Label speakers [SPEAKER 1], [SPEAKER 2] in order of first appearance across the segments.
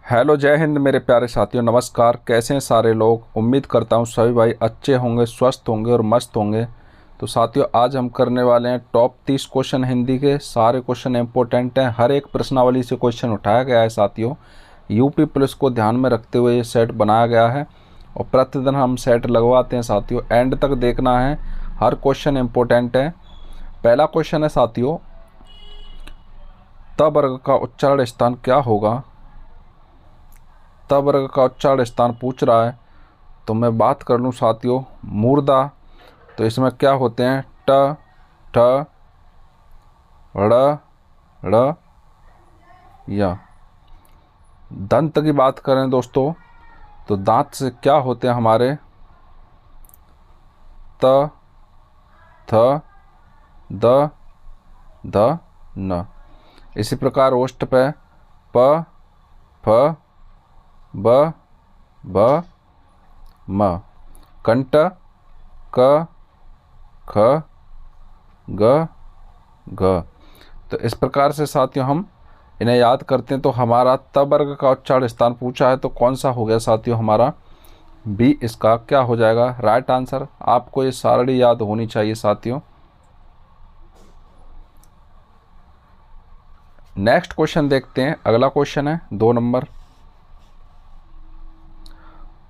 [SPEAKER 1] Hello, जय हिंद मेरे प्यारे साथियों। नमस्कार। कैसे हैं सारे लोग? उम्मीद करता हूं सभी भाई अच्छे होंगे, स्वस्थ होंगे और मस्त होंगे। तो साथियों, आज हम करने वाले हैं टॉप 30 क्वेश्चन हिंदी के। सारे क्वेश्चन इंपॉर्टेंट हैं, हर एक प्रश्नावली से क्वेश्चन उठाया गया है साथियों। यूपी पुलिस को ध्यान में रखते हुए ये सेट बनाया गया है और प्रतिदिन हम सेट लगवाते हैं साथियों। एंड तक देखना है, हर क्वेश्चन इंपॉर्टेंट है। पहला क्वेश्चन है साथियों, त वर्ग का उच्चारण स्थान क्या होगा? त वर्ग का उच्चारण स्थान पूछ रहा है, तो मैं बात कर लूँ साथियों मूर्धा। तो इसमें क्या होते हैं? ट, ठ, ड़, ड़, या। दंत की बात करें दोस्तों, तो दांत से क्या होते हैं हमारे? त, थ, द, ध, न। इसी प्रकार ओष्ठ पे प, फ, ब, भ, म। कंठ क, ख, ग, घ। तो इस प्रकार से साथियों हम इन्हें याद करते हैं। तो हमारा त वर्ग का उच्चारण स्थान पूछा है, तो कौन सा हो गया साथियों? हमारा बी इसका क्या हो जाएगा? Right answer. आपको ये सारणी याद होनी चाहिए साथियों। नेक्स्ट क्वेश्चन देखते हैं। अगला क्वेश्चन है 2 नंबर।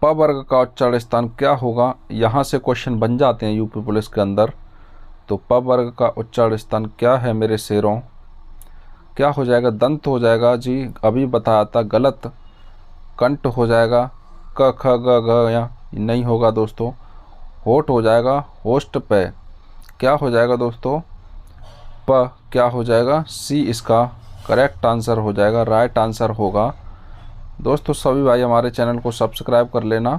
[SPEAKER 1] प वर्ग का उच्चारण स्थान क्या होगा? यहाँ से क्वेश्चन बन जाते हैं यूपी पुलिस के अंदर। तो प वर्ग का उच्चारण स्थान क्या है मेरे शेरों? क्या हो जाएगा? दंत हो जाएगा जी, अभी बताया था, गलत। कंठ हो जाएगा, क ख ग घ या नहीं होगा दोस्तों। होठ हो जाएगा, होस्ट पे क्या हो जाएगा दोस्तों? प। क्या हो जाएगा? सी इसका करेक्ट आंसर हो जाएगा, राइट आंसर होगा दोस्तों। सभी भाई हमारे चैनल को सब्सक्राइब कर लेना।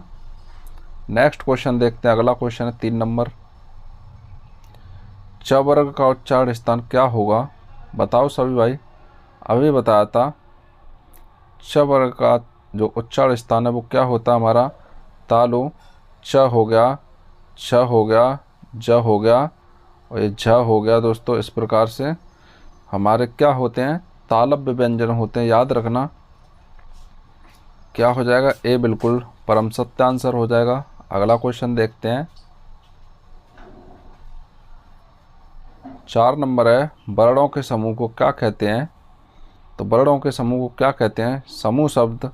[SPEAKER 1] नेक्स्ट क्वेश्चन देखते हैं। अगला क्वेश्चन है 3 नंबर। च वर्ग का उच्चारण स्थान क्या होगा? बताओ सभी भाई, अभी बताया था। च वर्ग का जो उच्चारण स्थान है वो क्या होता है हमारा? तालु। च हो गया, छ हो गया, ज हो गया और ये झ हो गया दोस्तों। इस प्रकार से हमारे क्या होते हैं? तालव्य व्यंजन होते हैं, याद रखना। क्या हो जाएगा? ए बिल्कुल परम सत्य आंसर हो जाएगा। अगला क्वेश्चन देखते हैं। 4 नंबर है, वर्णों के समूह को क्या कहते हैं? तो वर्णों के समूह को क्या कहते हैं? समूह शब्द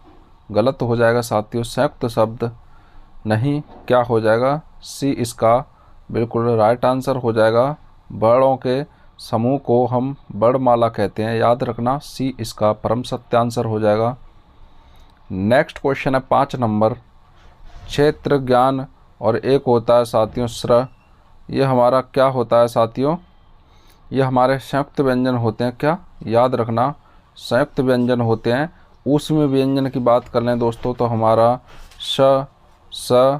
[SPEAKER 1] गलत हो जाएगा साथियों। संयुक्त शब्द नहीं। क्या हो जाएगा? सी इसका बिल्कुल राइट आंसर हो जाएगा। वर्णों के समूह को हम वर्णमाला कहते हैं, याद रखना। सी इसका परम सत्य आंसर हो जाएगा। नेक्स्ट क्वेश्चन है 5 नंबर। क्षेत्र ज्ञान और एक होता है साथियों स्र। ये हमारा क्या होता है साथियों? ये हमारे संयुक्त व्यंजन होते हैं। क्या याद रखना? संयुक्त व्यंजन होते हैं। ऊष्म व्यंजन की बात कर लें दोस्तों, तो हमारा श, स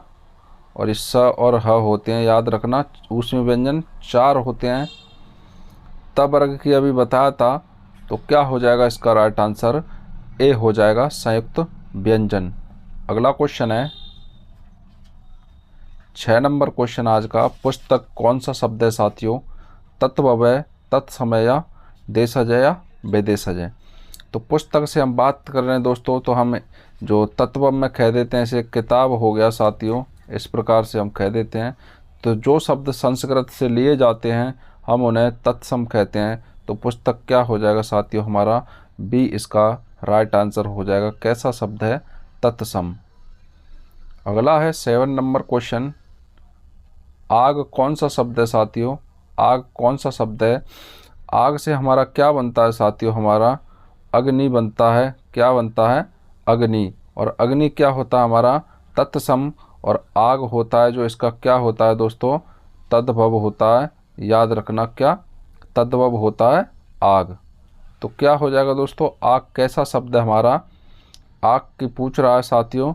[SPEAKER 1] और इस स और ह होते हैं, याद रखना। ऊष्म व्यंजन 4 होते हैं। त वर्ग की अभी बताया था, तो क्या हो जाएगा इसका राइट आंसर? ए हो जाएगा, संयुक्त व्यंजन। अगला क्वेश्चन है 6 नंबर क्वेश्चन आज का। पुस्तक कौन सा शब्द है साथियों? तत्ववय, तत्समय या देशजय या विदेशजय। तो पुस्तक से हम बात कर रहे हैं दोस्तों, तो हम जो तत्व में कह देते हैं, इसे किताब हो गया साथियों। इस प्रकार से हम कह देते हैं। तो जो शब्द संस्कृत से लिए जाते हैं हम उन्हें तत्सम कहते हैं। तो पुस्तक क्या हो जाएगा साथियों? हमारा बी इसका राइट आंसर हो जाएगा। कैसा शब्द है? तत्सम। अगला है 7 नंबर क्वेश्चन। आग कौन सा शब्द है साथियों? आग कौन सा शब्द है? आग से हमारा क्या बनता है साथियों? हमारा अग्नि बनता है। क्या बनता है? अग्नि। और अग्नि क्या होता है हमारा? तत्सम। और आग होता है जो इसका क्या होता है दोस्तों? तद्भव होता है, याद रखना। क्या तद्भव होता है? आग। तो क्या हो जाएगा दोस्तों? आग कैसा शब्द है हमारा? आग की पूछ रहा है साथियों,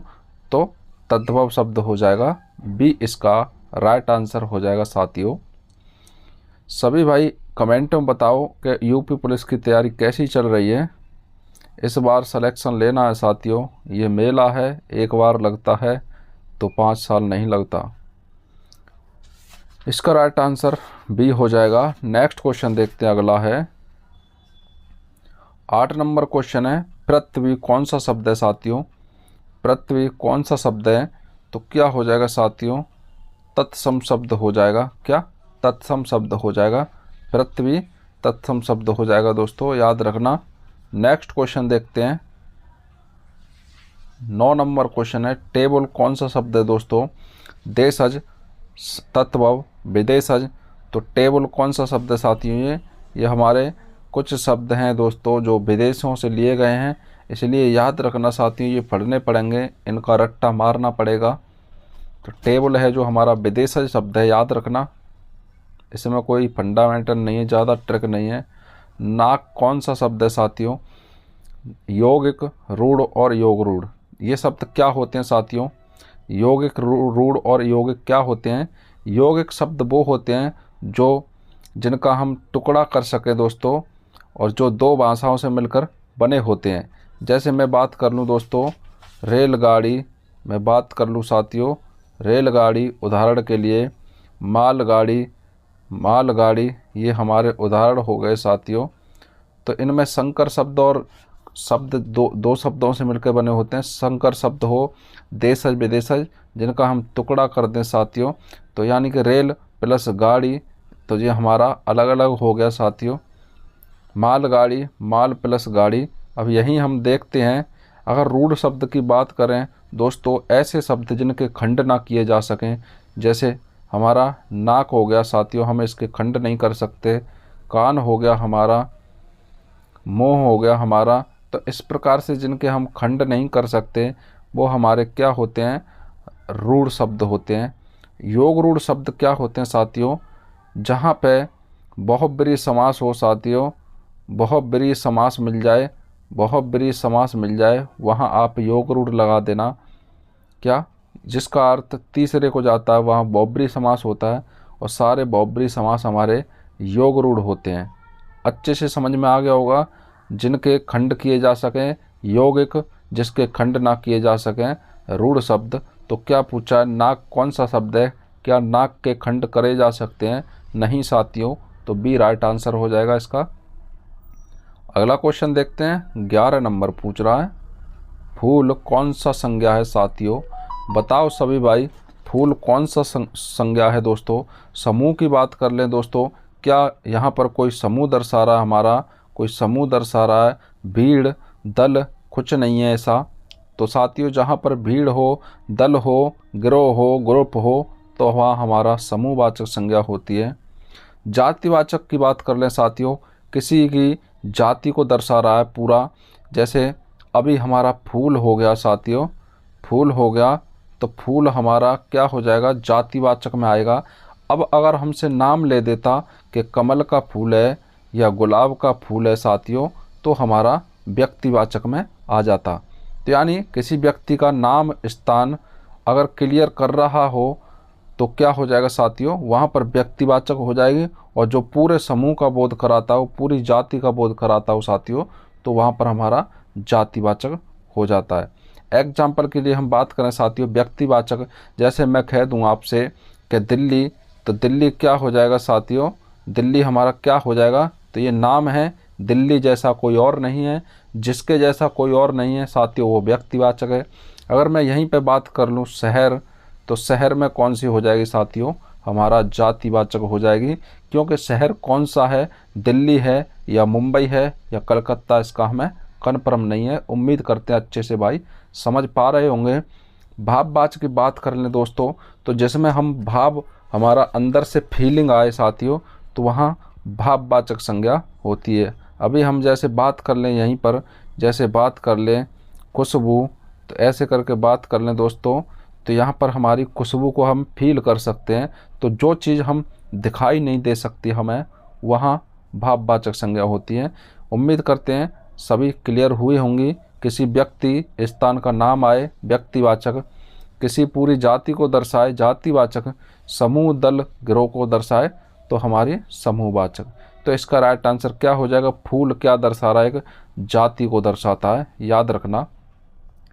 [SPEAKER 1] तो तद्भव शब्द हो जाएगा। बी इसका राइट आंसर हो जाएगा साथियों। सभी भाई कमेंट में बताओ कि यूपी पुलिस की तैयारी कैसी चल रही है। इस बार सिलेक्शन लेना है साथियों। ये मेला है, एक बार लगता है तो 5 साल नहीं लगता। इसका राइट आंसर बी हो जाएगा। नेक्स्ट क्वेश्चन देखते हैं। अगला है 8 नंबर क्वेश्चन है। पृथ्वी कौन सा शब्द है साथियों? पृथ्वी कौन सा शब्द है? तो क्या हो जाएगा साथियों? तत्सम शब्द हो जाएगा। क्या? तत्सम शब्द हो जाएगा। पृथ्वी तत्सम शब्द हो जाएगा दोस्तों, याद रखना। नेक्स्ट क्वेश्चन देखते हैं। 9 नंबर क्वेश्चन है, टेबल कौन सा शब्द है दोस्तों? देशज, तत्व, विदेशज। तो टेबल कौन सा शब्द है साथियों? ये हमारे कुछ शब्द हैं दोस्तों जो विदेशों से लिए गए हैं, इसलिए याद रखना साथियों, ये पढ़ने पड़ेंगे, इनका रट्टा मारना पड़ेगा। तो टेबल है जो हमारा विदेशज शब्द है, याद रखना, इसमें कोई फंडामेंटल नहीं है, ज़्यादा ट्रिक नहीं है। नाक कौन सा शब्द है साथियों? यौगिक, रूढ़ और योग रूढ़। ये शब्द क्या होते हैं साथियों? यौगिक, रूढ़ और यौगिक क्या होते हैं? यौगिक शब्द वो होते हैं जो जिनका हम टुकड़ा कर सकें दोस्तों, और जो दो भाषाओं से मिलकर बने होते हैं। जैसे मैं बात कर लूँ दोस्तों रेलगाड़ी, मैं बात कर लूँ साथियों रेलगाड़ी, उदाहरण के लिए मालगाड़ी, मालगाड़ी, ये हमारे उदाहरण हो गए साथियों। तो इनमें संकर शब्द और शब्द दो शब्दों से मिलकर बने होते हैं। संकर शब्द हो देशज विदेशज, जिनका हम टुकड़ा कर दें साथियों, तो यानी कि रेल प्लस गाड़ी, तो ये हमारा अलग अलग हो गया साथियों। मालगाड़ी, माल प्लस गाड़ी। अब यहीं हम देखते हैं, अगर रूढ़ शब्द की बात करें दोस्तों, ऐसे शब्द जिनके खंड ना किए जा सकें, जैसे हमारा नाक हो गया साथियों, हम इसके खंड नहीं कर सकते। कान हो गया हमारा, मुंह हो गया हमारा। तो इस प्रकार से जिनके हम खंड नहीं कर सकते वो हमारे क्या होते हैं? रूढ़ शब्द होते हैं। योग रूढ़ शब्द क्या होते हैं साथियों? जहाँ पे बहुब्रीहि समास हो साथियों, बहुब्रीहि समास मिल जाए, बहुब्रीहि समास मिल जाए, वहाँ आप योग रूढ़ लगा देना। क्या? जिसका अर्थ तीसरे को जाता है वहाँ बहुब्रीहि समास होता है, और सारे बहुब्रीहि समास हमारे योग रूढ़ होते हैं। अच्छे से समझ में आ गया होगा। जिनके खंड किए जा सकें यौगिक, जिसके खंड ना किए जा सकें रूढ़ शब्द। तो क्या पूछा है? नाक कौन सा शब्द है? क्या नाक के खंड करे जा सकते हैं? नहीं साथियों, तो बी राइट आंसर हो जाएगा इसका। अगला क्वेश्चन देखते हैं, 11 नंबर पूछ रहा है, फूल कौन सा संज्ञा है साथियों? बताओ सभी भाई, फूल कौन सा संज्ञा है दोस्तों? समूह की बात कर लें दोस्तों, क्या यहाँ पर कोई समूह दर्शा रहा है? हमारा कोई समूह दर्शा रहा है? भीड़, दल, कुछ नहीं है ऐसा। तो साथियों जहाँ पर भीड़ हो, दल हो, गिरोह हो, ग्रुप हो, तो वहाँ हमारा समूहवाचक संज्ञा होती है। जातिवाचक की बात कर लें साथियों, किसी की जाति को दर्शा रहा है पूरा, जैसे अभी हमारा फूल हो गया साथियों, फूल हो गया, तो फूल हमारा क्या हो जाएगा? जातिवाचक में आएगा। अब अगर हमसे नाम ले देता कि कमल का फूल है या गुलाब का फूल है साथियों, तो हमारा व्यक्तिवाचक में आ जाता। तो यानी किसी व्यक्ति का नाम स्थान अगर क्लियर कर रहा हो तो क्या हो जाएगा साथियों? वहाँ पर व्यक्तिवाचक हो जाएगी, और जो पूरे समूह का बोध कराता हो, पूरी जाति का बोध कराता हो साथियों, तो वहाँ पर हमारा जातिवाचक हो जाता है। एग्जाम्पल के लिए हम बात करें साथियों व्यक्तिवाचक, जैसे मैं कह दूँ आपसे कि दिल्ली, तो दिल्ली क्या हो जाएगा साथियों? दिल्ली हमारा क्या हो जाएगा? तो ये नाम है, दिल्ली जैसा कोई और नहीं है, जिसके जैसा कोई और नहीं है साथियों, वो व्यक्तिवाचक है। अगर मैं यहीं पे बात कर लूँ शहर, तो शहर में कौन सी हो जाएगी साथियों? हमारा जातिवाचक हो जाएगी, क्योंकि शहर कौन सा है? दिल्ली है या मुंबई है या कलकत्ता, इसका हमें कन्फर्म नहीं है। उम्मीद करते हैं अच्छे से भाई समझ पा रहे होंगे। भाववाचक की बात कर लें दोस्तों, तो जिसमें हम भाव, हमारा अंदर से फीलिंग आए साथियों, तो वहाँ भाववाचक संज्ञा होती है। अभी हम जैसे बात कर लें यहीं पर, जैसे बात कर लें खुशबू, तो ऐसे करके बात कर लें दोस्तों, तो यहाँ पर हमारी खुशबू को हम फील कर सकते हैं। तो जो चीज़ हम दिखाई नहीं दे सकती हमें, वहाँ भाववाचक संज्ञा होती है। उम्मीद करते हैं सभी क्लियर हुई होंगी। किसी व्यक्ति स्थान का नाम आए व्यक्तिवाचक, किसी पूरी जाति को दर्शाए जातिवाचक, समूह दल गिरोह को दर्शाए तो हमारी समूहवाचक। तो इसका राइट आंसर क्या हो जाएगा? फूल क्या दर्शा रहा है? एक जाति को दर्शाता है, याद रखना,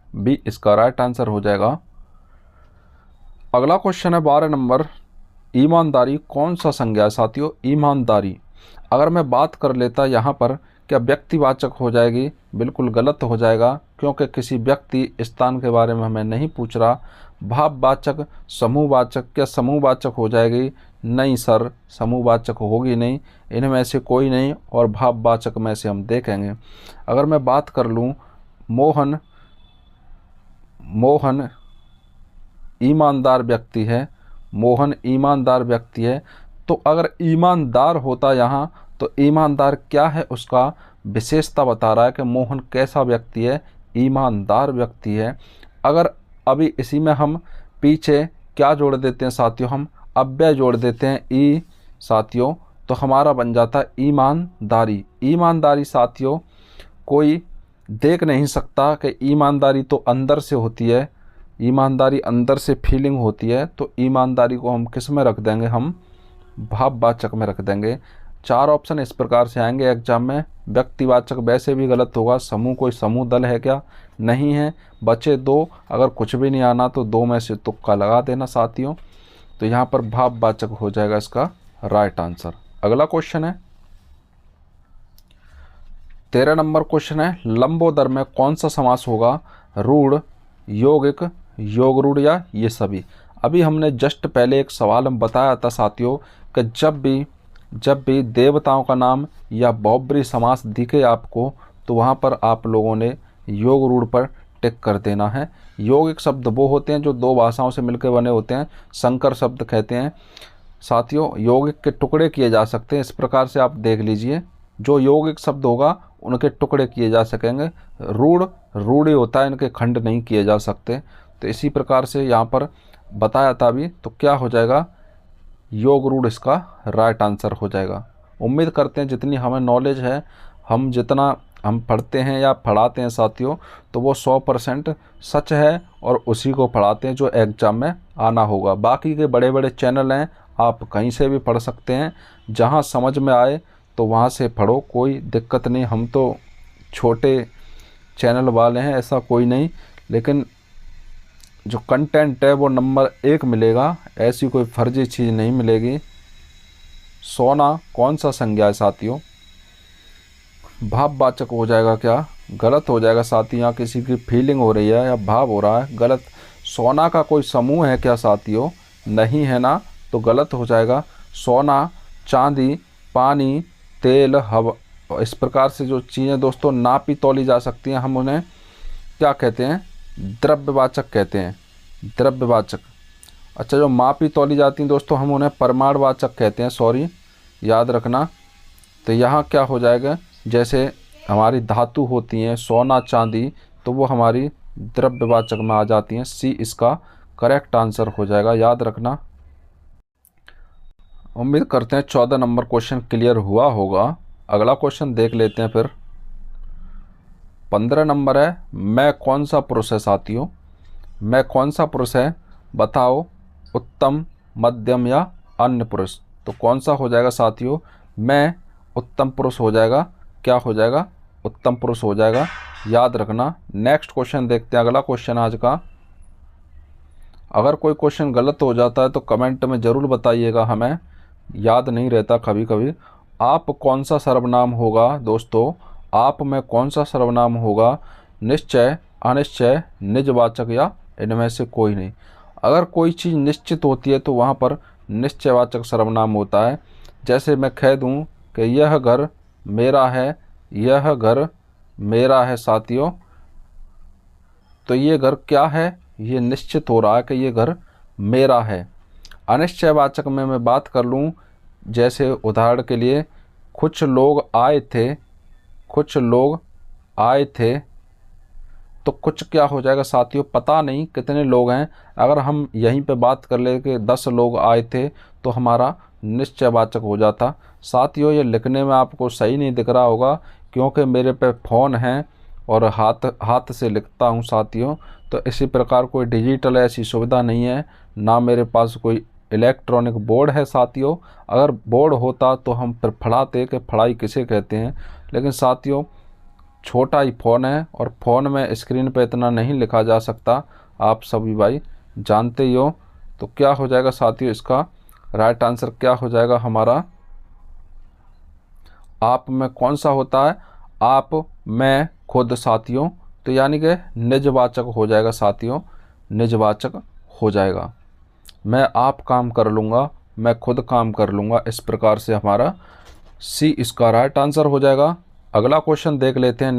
[SPEAKER 1] बी इसका राइट आंसर हो जाएगा। अगला क्वेश्चन है 12 नंबर, ईमानदारी कौन सा संज्ञा है साथियों? ईमानदारी, अगर मैं बात कर लेता यहाँ पर क्या व्यक्तिवाचक हो जाएगी? बिल्कुल गलत हो जाएगा, क्योंकि किसी व्यक्ति स्थान के बारे में हमें नहीं पूछ रहा। भाववाचक, समूहवाचक, क्या समूहवाचक हो जाएगी? नहीं सर, समूहवाचक होगी नहीं, इनमें से कोई नहीं, और भाववाचक में से हम देखेंगे। अगर मैं बात कर लूँ, मोहन मोहन ईमानदार व्यक्ति है, मोहन ईमानदार व्यक्ति है, तो अगर ईमानदार होता यहाँ, तो ईमानदार क्या है उसका विशेषता बता रहा है कि मोहन कैसा व्यक्ति है, ईमानदार व्यक्ति है। अगर अभी इसी में हम पीछे क्या जोड़ देते हैं साथियों, हम अव्यय जोड़ देते हैं ई साथियों, तो हमारा बन जाता है ईमानदारी। ईमानदारी साथियों कोई देख नहीं सकता कि ईमानदारी तो अंदर से होती है, ईमानदारी अंदर से फीलिंग होती है, तो ईमानदारी को हम किस में रख देंगे? हम भाववाचक में रख देंगे। 4 ऑप्शन इस प्रकार से आएंगे एग्जाम में। व्यक्तिवाचक वैसे भी गलत होगा, समूह कोई समूह दल है क्या? नहीं है। बचे 2, अगर कुछ भी नहीं आना तो 2 में से तुक्का लगा देना साथियों। तो यहाँ पर भाववाचक हो जाएगा इसका राइट आंसर। अगला क्वेश्चन है 13 नंबर क्वेश्चन है, लंबोदर में कौन सा समास होगा? रूढ़, यौगिक, योग रूढ़ या ये सभी? अभी हमने जस्ट पहले एक सवाल हम बताया था साथियों कि जब भी देवताओं का नाम या बहुब्रीहि समास दिखे आपको, तो वहाँ पर आप लोगों ने योग रूढ़ पर टिक कर देना है। यौगिक शब्द वो होते हैं जो 2 भाषाओं से मिलकर बने होते हैं, संकर शब्द कहते हैं साथियों। यौगिक के टुकड़े किए जा सकते हैं, इस प्रकार से आप देख लीजिए, जो यौगिक शब्द होगा उनके टुकड़े किए जा सकेंगे। रूढ़ होता है, इनके खंड नहीं किए जा सकते। तो इसी प्रकार से यहाँ पर बताया था अभी, तो क्या हो जाएगा? योग रूढ़ इसका राइट आंसर हो जाएगा। उम्मीद करते हैं जितनी हमें नॉलेज है, हम जितना हम पढ़ते हैं या पढ़ाते हैं साथियों, तो वो 100% सच है और उसी को पढ़ाते हैं जो एग्ज़ाम में आना होगा। बाकी के बड़े बड़े चैनल हैं, आप कहीं से भी पढ़ सकते हैं, जहाँ समझ में आए तो वहाँ से पढ़ो, कोई दिक्कत नहीं। हम तो छोटे चैनल वाले हैं, ऐसा कोई नहीं, लेकिन जो कंटेंट है वो नंबर 1 मिलेगा, ऐसी कोई फर्जी चीज़ नहीं मिलेगी। सोना कौन सा संज्ञा है साथियों? भाववाचक हो जाएगा क्या? गलत हो जाएगा साथी, यहाँ किसी की फीलिंग हो रही है या भाव हो रहा है, गलत। सोना का कोई समूह है क्या साथियों? नहीं है ना, तो गलत हो जाएगा। सोना, चांदी, पानी, तेल, हवा, इस प्रकार से जो चीज़ें दोस्तों नापी तौली जा सकती हैं, हम उन्हें क्या कहते हैं? द्रव्यवाचक कहते हैं, द्रव्यवाचक। अच्छा, जो मापी तौली जाती हैं दोस्तों, हम उन्हें परमाणुवाचक कहते हैं, सॉरी, याद रखना। तो यहाँ क्या हो जाएगा? जैसे हमारी धातु होती हैं सोना चांदी, तो वो हमारी द्रव्यवाचक में आ जाती हैं। सी इसका करेक्ट आंसर हो जाएगा, याद रखना। उम्मीद करते हैं 14 नंबर क्वेश्चन क्लियर हुआ होगा। अगला क्वेश्चन देख लेते हैं फिर। 15 नंबर है, मैं कौन सा पुरुष है साथियों? मैं कौन सा पुरुष है बताओ? उत्तम, मध्यम या अन्य पुरुष? तो कौन सा हो जाएगा साथियों? मैं उत्तम पुरुष हो जाएगा। क्या हो जाएगा? उत्तम पुरुष हो जाएगा, याद रखना। नेक्स्ट क्वेश्चन देखते हैं, अगला क्वेश्चन आज का। अगर कोई क्वेश्चन गलत हो जाता है तो कमेंट में ज़रूर बताइएगा, हमें याद नहीं रहता कभी कभी। आप कौन सा सर्वनाम होगा दोस्तों? आप में कौन सा सर्वनाम होगा? निश्चय, अनिश्चय, निजवाचक या इनमें से कोई नहीं? अगर कोई चीज़ निश्चित होती है तो वहाँ पर निश्चयवाचक सर्वनाम होता है। जैसे मैं कह दूँ कि यह घर मेरा है, यह घर मेरा है साथियों, तो ये घर क्या है? ये निश्चित हो रहा है कि ये घर मेरा है। अनिश्चयवाचक में मैं बात कर लूँ, जैसे उदाहरण के लिए, कुछ लोग आए थे, कुछ लोग आए थे, तो कुछ क्या हो जाएगा साथियों? पता नहीं कितने लोग हैं। अगर हम यहीं पे बात कर ले कि 10 लोग आए थे, तो हमारा निश्चयवाचक हो जाता। साथियों ये लिखने में आपको सही नहीं दिख रहा होगा, क्योंकि मेरे पे फ़ोन है और हाथ से लिखता हूँ साथियों। तो इसी प्रकार कोई डिजिटल ऐसी सुविधा नहीं है, ना मेरे पास कोई इलेक्ट्रॉनिक बोर्ड है साथियों। अगर बोर्ड होता तो हम फिर पढ़ाते कि पढ़ाई किसे कहते हैं, लेकिन साथियों छोटा ही फ़ोन है और फ़ोन में स्क्रीन पे इतना नहीं लिखा जा सकता, आप सभी भाई जानते ही हो। तो क्या हो जाएगा साथियों? इसका राइट आंसर क्या हो जाएगा हमारा? आप में कौन सा होता है? आप, मैं, खुद साथियों, तो यानी कि निजवाचक हो जाएगा साथियों, निजवाचक हो जाएगा। मैं आप काम कर लूँगा, मैं खुद काम कर लूँगा, इस प्रकार से हमारा सी इसका राइट आंसर हो जाएगा। अगला क्वेश्चन देख लेते हैं।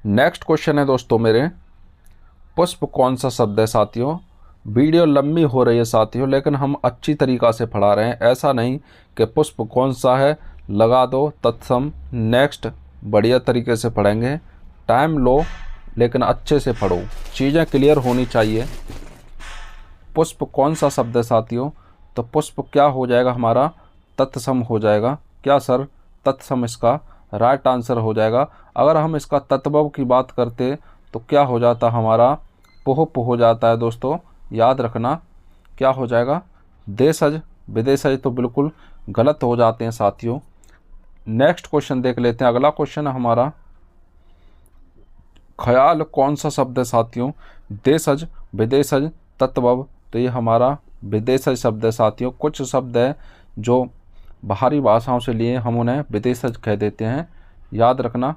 [SPEAKER 1] नेक्स्ट क्वेश्चन है दोस्तों मेरे, पुष्प कौन सा शब्द है साथियों। वीडियो लंबी हो रही है साथियों, लेकिन हम अच्छी तरीक़ा से पढ़ा रहे हैं, ऐसा नहीं कि पुष्प कौन सा है लगा दो तत्सम नेक्स्ट। बढ़िया तरीके से पढ़ेंगे, टाइम लो लेकिन अच्छे से पढ़ो, चीज़ें क्लियर होनी चाहिए। पुष्प कौन सा शब्द है साथियों, तो पुष्प क्या हो जाएगा हमारा, तत्सम हो जाएगा। क्या सर, तत्सम इसका राइट आंसर हो जाएगा। अगर हम इसका तत्भव की बात करते तो क्या हो जाता हमारा, पुष्प हो जाता है दोस्तों, याद रखना। क्या हो जाएगा, देशज विदेशज तो बिल्कुल गलत हो जाते हैं साथियों। नेक्स्ट क्वेश्चन देख लेते हैं। अगला क्वेश्चन है हमारा, ख्याल कौन सा शब्द है साथियों। देशज विदेशज तत्भव, तो ये हमारा विदेशज शब्द है साथियों। कुछ शब्द है जो बाहरी भाषाओं से लिए, हम उन्हें विदेशज कह देते हैं, याद रखना।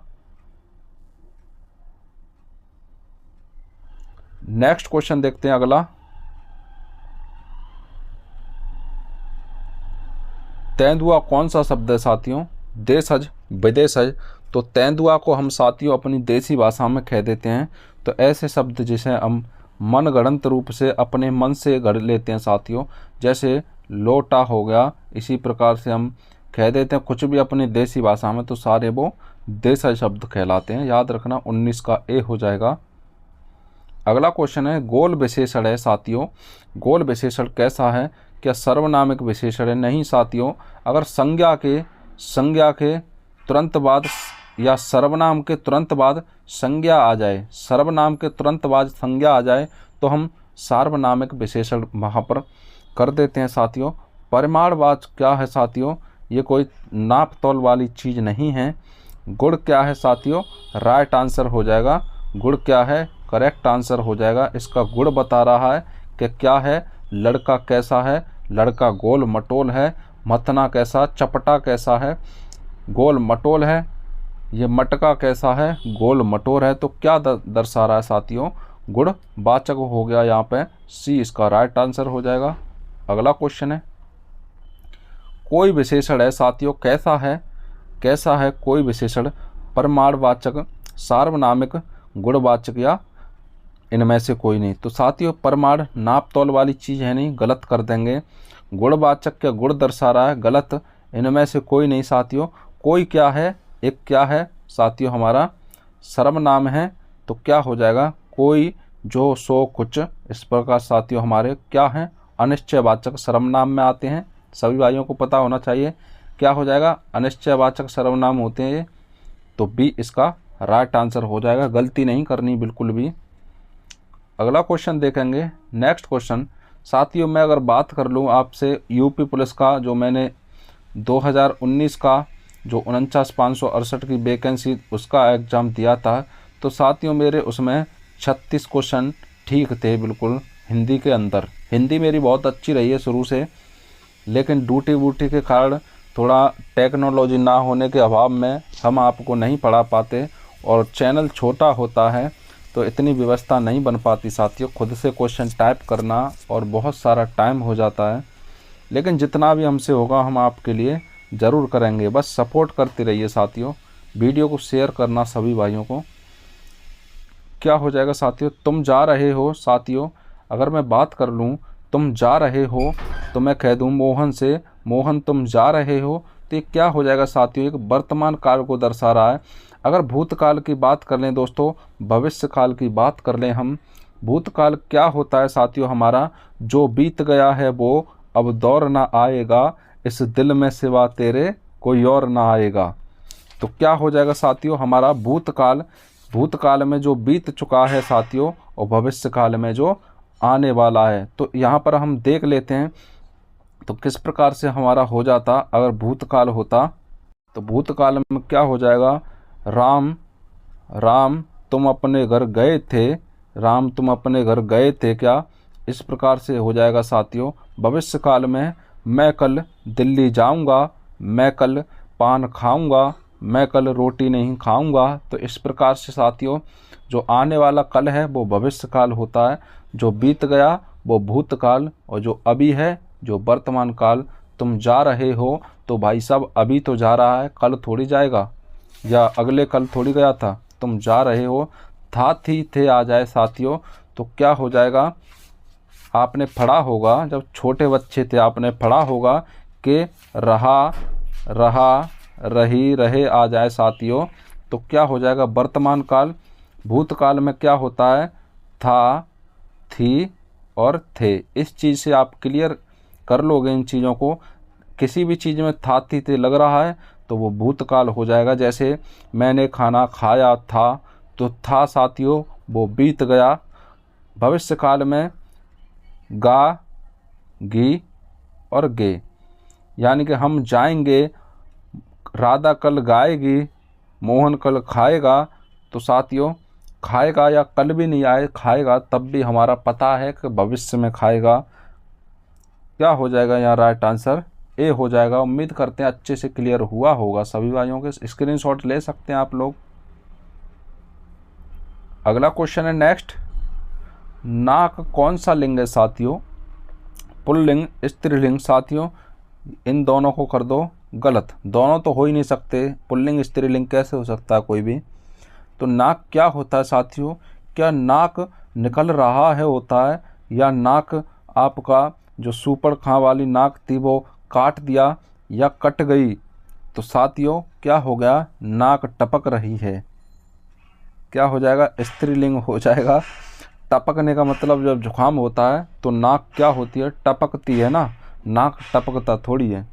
[SPEAKER 1] नेक्स्ट क्वेश्चन देखते हैं अगला, तेंदुआ कौन सा शब्द है साथियों। देशज विदेशज, तो तेंदुआ को हम साथियों अपनी देसी भाषा में कह देते हैं। तो ऐसे शब्द जिसे हम मनगढ़ंत रूप से अपने मन से गढ़ लेते हैं साथियों, जैसे लोटा हो गया, इसी प्रकार से हम कह देते हैं कुछ भी अपनी देसी भाषा में, तो सारे वो देशज शब्द कहलाते हैं, याद रखना। 19 का ए हो जाएगा। अगला क्वेश्चन है, गोल विशेषण है साथियों। गोल विशेषण कैसा है, क्या सर्वनामिक विशेषण है। नहीं साथियों, अगर संज्ञा के तुरंत बाद या सर्वनाम के तुरंत बाद संज्ञा आ जाए, सर्वनाम के तुरंत बाद संज्ञा आ जाए, तो हम सार्वनामिक विशेषण वहाँ पर कर देते हैं साथियों। परिमाणवाचक क्या है साथियों, ये कोई नाप तौल वाली चीज़ नहीं है। गुण क्या है साथियों, राइट आंसर हो जाएगा। गुण क्या है, करेक्ट आंसर हो जाएगा। इसका गुण बता रहा है कि क्या है, लड़का कैसा है, लड़का गोल मटोल है। मथना कैसा, चपटा कैसा है, गोल मटोल है। ये मटका कैसा है, गोल मटोर है। तो क्या दर्शा रहा है साथियों, गुण वाचक हो गया यहाँ पे, सी इसका राइट आंसर हो जाएगा। अगला क्वेश्चन है, कोई विशेषण है साथियों, कैसा है कोई विशेषण, परिमाणवाचक, सार्वनामिक, गुणवाचक या इनमें से कोई नहीं। तो साथियों परिमाण नाप तौल वाली चीज़ है नहीं, गलत कर देंगे। गुणवाचक क्या गुण दर्शा रहा है, गलत। इनमें से कोई नहीं साथियों। कोई क्या है, एक क्या है साथियों हमारा सर्वनाम है, तो क्या हो जाएगा, कोई जो सो कुछ, इस प्रकार साथियों हमारे क्या हैं, अनिश्चयवाचक सर्वनाम में आते हैं। सभी भाइयों को पता होना चाहिए क्या हो जाएगा, अनिश्चयवाचक सर्वनाम होते हैं ये। तो बी इसका राइट आंसर हो जाएगा, गलती नहीं करनी बिल्कुल भी। अगला क्वेश्चन देखेंगे। नेक्स्ट क्वेश्चन साथियों, मैं अगर बात कर लूँ आपसे यूपी पुलिस का, जो मैंने 2019 का जो 49,568 की वैकेंसी उसका एग्ज़ाम दिया था, तो साथियों मेरे उसमें 36 क्वेश्चन ठीक थे बिल्कुल हिंदी के अंदर। हिंदी मेरी बहुत अच्छी रही है शुरू से, लेकिन ड्यूटी के कारण थोड़ा टेक्नोलॉजी ना होने के अभाव में हम आपको नहीं पढ़ा पाते, और चैनल छोटा होता है तो इतनी व्यवस्था नहीं बन पाती साथियों, खुद से क्वेश्चन टाइप करना और बहुत सारा टाइम हो जाता है। लेकिन जितना भी हमसे होगा हम आपके लिए ज़रूर करेंगे, बस सपोर्ट करते रहिए साथियों। वीडियो को शेयर करना सभी भाइयों को। क्या हो जाएगा साथियों, तुम जा रहे हो साथियों, अगर मैं बात कर लूँ तुम जा रहे हो, तो मैं कह दूँ मोहन से, मोहन तुम जा रहे हो, तो ये क्या हो जाएगा साथियों, एक वर्तमान काल को दर्शा रहा है। अगर भूतकाल की बात कर लें दोस्तों, भविष्य काल की बात कर लें हम, भूतकाल क्या होता है साथियों हमारा, जो बीत गया है वो अब दौर ना आएगा, इस दिल में सिवा तेरे कोई और ना आएगा। तो क्या हो जाएगा साथियों हमारा भूतकाल, भूतकाल में जो बीत चुका है साथियों, और भविष्य काल में जो आने वाला है। तो यहाँ पर हम देख लेते हैं तो किस प्रकार से हमारा हो जाता। अगर भूतकाल होता तो भूतकाल में क्या हो जाएगा, राम तुम अपने घर गए थे, राम तुम अपने घर गए थे क्या, इस प्रकार से हो जाएगा साथियों। भविष्य काल में मैं कल दिल्ली जाऊंगा, मैं कल पान खाऊंगा, मैं कल रोटी नहीं खाऊंगा। तो इस प्रकार से साथियों जो आने वाला कल है वो भविष्यकाल होता है, जो बीत गया वो भूतकाल, और जो अभी है जो वर्तमान काल। तुम जा रहे हो तो भाई साहब अभी तो जा रहा है, कल थोड़ी जाएगा या अगले कल थोड़ी गया था। तुम जा रहे हो, था थी थे आ जाए साथियों तो क्या हो जाएगा, आपने पढ़ा होगा जब छोटे बच्चे थे, आपने पढ़ा होगा कि रहा रहा रही रहे आ जाए साथियों तो क्या हो जाएगा वर्तमान काल। भूतकाल में क्या होता है, था थी और थे। इस चीज़ से आप क्लियर कर लोगे इन चीज़ों को। किसी भी चीज़ में था थी थे लग रहा है तो वो भूतकाल हो जाएगा। जैसे मैंने खाना खाया था, तो था साथियों वो बीत गया। भविष्यकाल में गा गी और गे, यानी कि हम जाएंगे, राधा कल गाएगी, मोहन कल खाएगा। तो साथियों खाएगा या कल भी नहीं आए खाएगा तब भी हमारा पता है कि भविष्य में खाएगा। क्या हो जाएगा यहाँ राइट आंसर ए हो जाएगा। उम्मीद करते हैं अच्छे से क्लियर हुआ होगा सभी भाइयों के। स्क्रीनशॉट ले सकते हैं आप लोग। अगला क्वेश्चन है नेक्स्ट, नाक कौन सा लिंग है साथियों, पुल्लिंग स्त्रीलिंग। साथियों इन दोनों को कर दो गलत, दोनों तो हो ही नहीं सकते, पुल्लिंग स्त्रीलिंग कैसे हो सकता है कोई भी। तो नाक क्या होता है साथियों, क्या नाक निकल रहा है होता है, या नाक आपका जो सुपड़ खां वाली नाक थी वो काट दिया या कट गई। तो साथियों क्या हो गया, नाक टपक रही है। क्या हो जाएगा, स्त्रीलिंग हो जाएगा। टपकने का मतलब जब जुकाम होता है तो नाक क्या होती है, टपकती है ना, नाक टपकता थोड़ी है।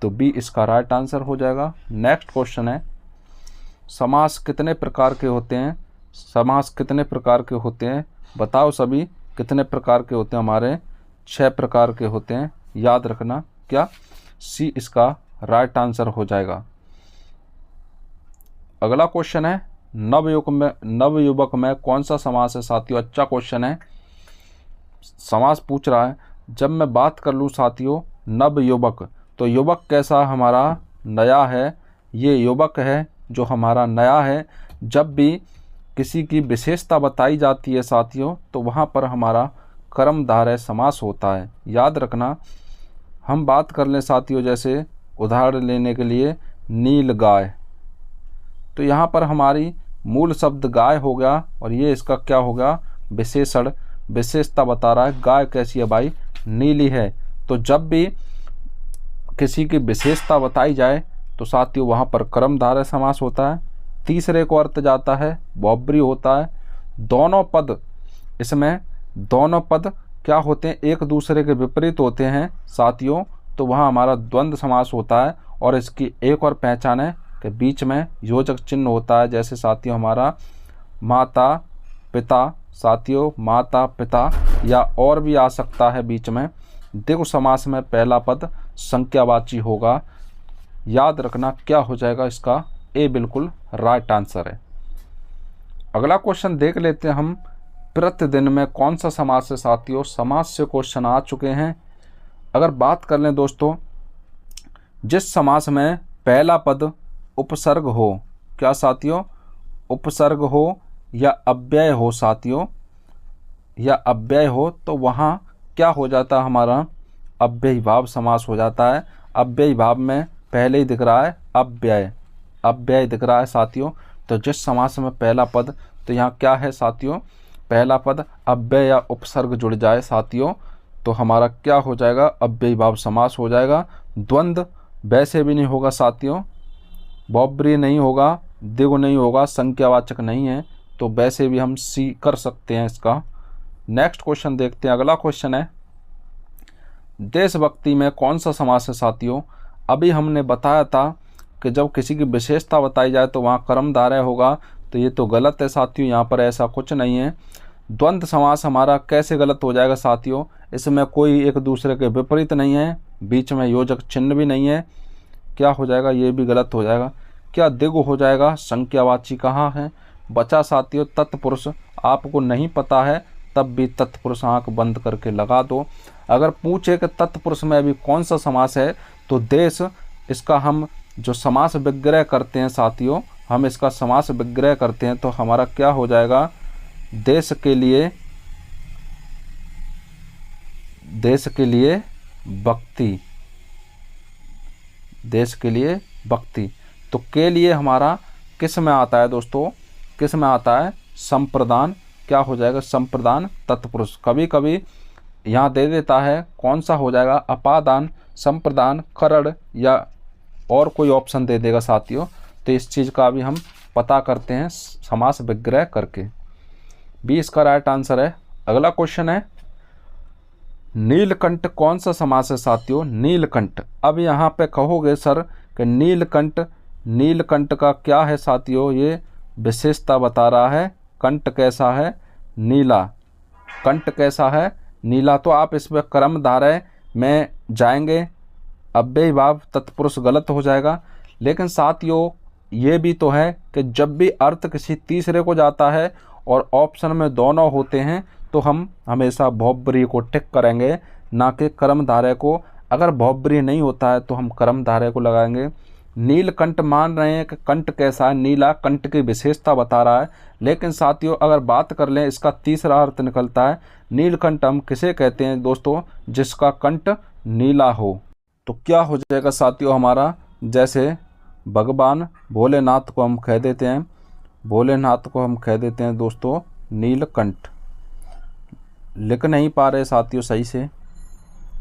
[SPEAKER 1] तो बी इसका राइट आंसर हो जाएगा। नेक्स्ट क्वेश्चन है, समास कितने प्रकार के होते हैं, समास कितने प्रकार के होते हैं बताओ सभी, कितने प्रकार के होते हैं हमारे, 6 प्रकार के होते हैं, याद रखना। क्या, सी इसका राइट आंसर हो जाएगा। अगला क्वेश्चन है, नवयुवक में कौन सा समास है साथियों। अच्छा क्वेश्चन है, समास पूछ रहा है। जब मैं बात कर लूँ साथियों नवयुवक, तो युवक कैसा हमारा नया है, ये युवक है जो हमारा नया है। जब भी किसी की विशेषता बताई जाती है साथियों तो वहाँ पर हमारा कर्मधारय समास होता है, याद रखना। हम बात कर लें साथियों, जैसे उदाहरण लेने के लिए नील गाय, तो यहाँ पर हमारी मूल शब्द गाय हो गया और ये इसका क्या होगा, विशेषण, विशेषता बता रहा है। गाय कैसी है भाई, नीली है। तो जब भी किसी की विशेषता बताई जाए तो साथियों वहाँ पर कर्मधारय समास होता है। तीसरे को अर्थ जाता है, बहुब्री होता है। दोनों पद, इसमें दोनों पद क्या होते हैं, एक दूसरे के विपरीत होते हैं साथियों, तो वहाँ हमारा द्वंद्व समास होता है। और इसकी एक और पहचान है कि बीच में योजक चिन्ह होता है। जैसे साथियों हमारा माता पिता, साथियों माता पिता, या और भी आ सकता है बीच में। द्विगु समास में पहला पद संख्यावाची होगा, याद रखना। क्या हो जाएगा इसका, ए बिल्कुल राइट आंसर है। अगला क्वेश्चन देख लेते हैं हम, प्रतिदिन में कौन सा समास है साथियों। समास से क्वेश्चन आ चुके हैं। अगर बात कर लें दोस्तों, जिस समास में पहला पद उपसर्ग हो, क्या साथियों, उपसर्ग हो या अव्यय हो साथियों, या अव्यय हो, तो वहाँ क्या हो जाता है हमारा, अव्ययी भाव समास हो जाता है। अव्ययी भाव में पहले ही दिख रहा है अव्यय, अव्यय दिख रहा है साथियों। तो जिस समास में पहला पद, तो यहाँ क्या है साथियों, पहला पद अव्यय या उपसर्ग जुड़ जाए साथियों तो हमारा क्या हो जाएगा, अव्ययी भाव समास हो जाएगा। द्वंद्व वैसे भी नहीं होगा साथियों, बहुब्री नहीं होगा, द्विगु नहीं होगा, संख्यावाचक नहीं है, तो वैसे भी हम सी कर सकते हैं इसका। नेक्स्ट क्वेश्चन देखते हैं। अगला क्वेश्चन है, देशभक्ति में कौन सा समास है साथियों। अभी हमने बताया था कि जब किसी की विशेषता बताई जाए तो वहाँ कर्मधारय होगा, तो ये तो गलत है साथियों, यहाँ पर ऐसा कुछ नहीं है। द्वंद्व समास हमारा कैसे गलत हो जाएगा साथियों, इसमें कोई एक दूसरे के विपरीत नहीं है, बीच में योजक चिन्ह भी नहीं है। क्या हो जाएगा, ये भी गलत हो जाएगा। क्या द्विगु हो जाएगा, संख्यावाची कहाँ है बचा साथियों, तत्पुरुष। आपको नहीं पता है तब भी तत्पुरुष आंख बंद करके लगा दो। अगर पूछे कि तत्पुरुष में अभी कौन सा समास है, तो देश, इसका हम जो समास विग्रह करते हैं साथियों, हम इसका समास विग्रह करते हैं तो हमारा क्या हो जाएगा, देश के लिए भक्ति, देश के लिए भक्ति। तो के लिए हमारा किस में आता है दोस्तों, किस में आता है, संप्रदान, क्या हो जाएगा, संप्रदान तत्पुरुष। कभी कभी यहाँ दे देता है, कौन सा हो जाएगा, अपादान, संप्रदान, खरड़ या और कोई ऑप्शन दे देगा साथियों। तो इस चीज़ का भी हम पता करते हैं समास विग्रह करके। बी इसका राइट आंसर है। अगला क्वेश्चन है, नीलकंठ कौन सा समास है साथियों, नीलकंठ। अब यहाँ पे कहोगे सर कि नीलकंठ, नीलकंठ का क्या है साथियों, ये विशेषता बता रहा है, कंठ कैसा है, नीला, कंठ कैसा है, नीला। तो आप इसमें कर्मधारय में जाएंगे, अव्ययी भाव तत्पुरुष गलत हो जाएगा। लेकिन साथियों ये भी तो है कि जब भी अर्थ किसी तीसरे को जाता है और ऑप्शन में दोनों होते हैं तो हम हमेशा बहुब्रीहि को टिक करेंगे, ना कि कर्मधारय को। अगर बहुब्रीहि नहीं होता है तो हम कर्मधारय को लगाएंगे। नीलकंठ मान रहे हैं कि कंठ कैसा है, नीला, कंठ की विशेषता बता रहा है। लेकिन साथियों अगर बात कर लें, इसका तीसरा अर्थ निकलता है, नीलकंठ हम किसे कहते हैं दोस्तों, जिसका कंठ नीला हो। तो क्या हो जाएगा साथियों हमारा, जैसे भगवान भोलेनाथ को हम कह देते हैं, भोलेनाथ को हम कह देते हैं दोस्तों नीलकंठ। लिख नहीं पा रहे साथियों सही से,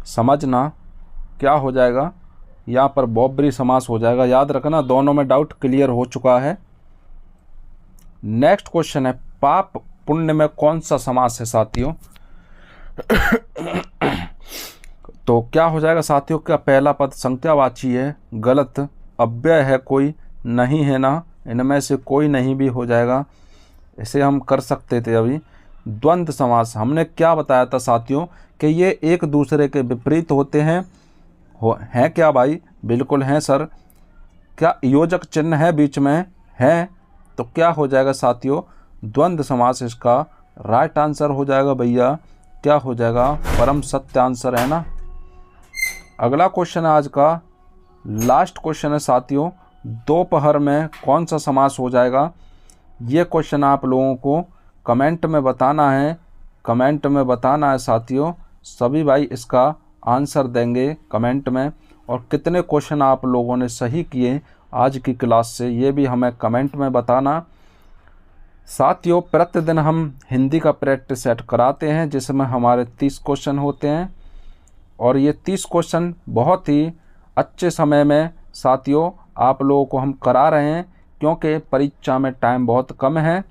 [SPEAKER 1] समझना क्या हो जाएगा, यहाँ पर बहुब्रीहि समास हो जाएगा। याद रखना, दोनों में डाउट क्लियर हो चुका है। नेक्स्ट क्वेश्चन है, पाप पुण्य में कौन सा समास है साथियों। तो क्या हो जाएगा साथियों, क्या पहला पद संख्यावाची है, गलत। अव्यय है कोई, नहीं है ना, इनमें से कोई नहीं भी हो जाएगा। इसे हम कर सकते थे अभी। द्वंद्व समास, हमने क्या बताया था साथियों कि ये एक दूसरे के विपरीत होते हैं। हैं क्या भाई, बिल्कुल हैं सर। क्या योजक चिन्ह है बीच में, है, तो क्या हो जाएगा साथियों, द्वंद्व समास इसका राइट आंसर हो जाएगा भैया। क्या हो जाएगा, परम सत्य आंसर है ना। अगला क्वेश्चन है आज का, लास्ट क्वेश्चन है साथियों, दोपहर में कौन सा समास हो जाएगा। ये क्वेश्चन आप लोगों को कमेंट में बताना है, कमेंट में बताना है साथियों। सभी भाई इसका आंसर देंगे कमेंट में। और कितने क्वेश्चन आप लोगों ने सही किए आज की क्लास से, ये भी हमें कमेंट में बताना। साथियों प्रतिदिन हम हिंदी का प्रैक्टिस सेट कराते हैं, जिसमें हमारे 30 क्वेश्चन होते हैं। और ये 30 क्वेश्चन बहुत ही अच्छे समय में साथियों आप लोगों को हम करा रहे हैं, क्योंकि परीक्षा में टाइम बहुत कम है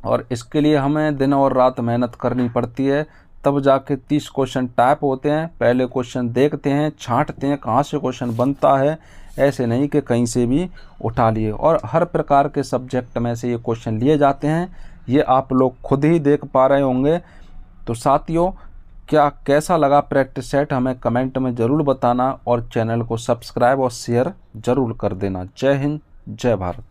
[SPEAKER 1] और इसके लिए हमें दिन और रात मेहनत करनी पड़ती है, तब जाके 30 क्वेश्चन टाइप होते हैं। पहले क्वेश्चन देखते हैं, छांटते हैं कहाँ से क्वेश्चन बनता है, ऐसे नहीं कि कहीं से भी उठा लिए। और हर प्रकार के सब्जेक्ट में से ये क्वेश्चन लिए जाते हैं, ये आप लोग खुद ही देख पा रहे होंगे। तो साथियों क्या कैसा लगा प्रैक्टिस सेट, हमें कमेंट में ज़रूर बताना और चैनल को सब्सक्राइब और शेयर ज़रूर कर देना। जय हिंद, जय भारत।